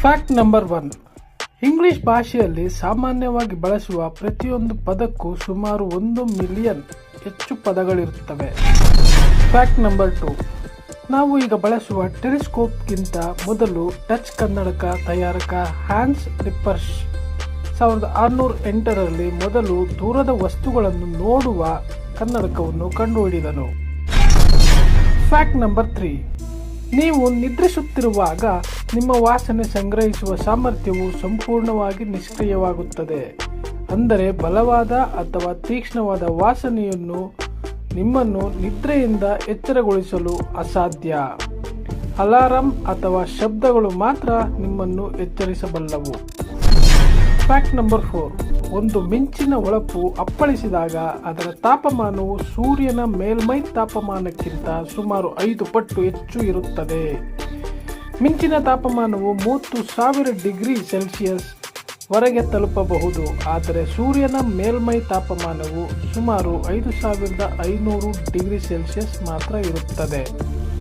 Fact number 1. English ಭಾಷೆಯಲ್ಲಿ ಸಾಮಾನ್ಯವಾಗಿ ಬಳಸುವ ಪ್ರತಿಯೊಂದು ಪದಕ್ಕೂ ಸುಮಾರು 1 ಮಿಲಿಯನ್ ಹೆಚ್ಚು ಪದಗಳಿರುತ್ತವೆ. Fact number 2. ನಾವು ಈಗ ಬಳಸುವ ಟೆಲಿಸ್ಕೋಪ್ಗಿಂತ ಮೊದಲು ಡಚ್ ಕನ್ನಡಕ ತಯಾರಕ ಹ್ಯಾನ್ಸ್ ರಿಪ್ಪರ್ಸ್ 1608ರಲ್ಲಿ ಮೊದಲು ದೂರದ ವಸ್ತುಗಳನ್ನು ನೋಡುವ ಕನ್ನಡಕವನ್ನು ಕಂಡುಹಿಡಿದನು. Fact number 3. ನೀವು ನಿದ್ರಿಸುತ್ತಿರುವಾಗ ನಿಮ್ಮ ವಾಸನೆ ಸಂಗ್ರಹಿಸುವ ಸಾಮರ್ಥ್ಯವು ಸಂಪೂರ್ಣವಾಗಿ ನಿಷ್ಕ್ರಿಯವಾಗುತ್ತದೆ. ಅಂದರೆ ಬಲವಾದ ಅಥವಾ ತೀಕ್ಷ್ಣವಾದ ವಾಸನೆಯನ್ನು ನಿಮ್ಮನ್ನು ನಿದ್ರೆಯಿಂದ ಎಚ್ಚರಗೊಳಿಸಲು ಅಸಾಧ್ಯ. ಅಲಾರಂ ಅಥವಾ ಶಬ್ದಗಳು ಮಾತ್ರ ನಿಮ್ಮನ್ನು ಎಚ್ಚರಿಸಬಲ್ಲವು. Fact number 4. ಒಂದು ಮಿಂಚಿನ ಹೊಳಪು ಅಪ್ಪಳಿಸಿದಾಗ ಅದರ ತಾಪಮಾನವು ಸೂರ್ಯನ ಮೇಲ್ಮೈ ತಾಪಮಾನಕ್ಕಿಂತ ಸುಮಾರು 5 ಪಟ್ಟು ಹೆಚ್ಚು ಇರುತ್ತದೆ. ಮಿಂಚಿನ ತಾಪಮಾನವು 30,000 ಡಿಗ್ರಿ ಸೆಲ್ಸಿಯಸ್ ವರೆಗೆ ತಲುಪಬಹುದು. ಆದರೆ ಸೂರ್ಯನ ಮೇಲ್ಮೈ ತಾಪಮಾನವು ಸುಮಾರು 5,500 ಡಿಗ್ರಿ ಸೆಲ್ಸಿಯಸ್ ಮಾತ್ರ ಇರುತ್ತದೆ.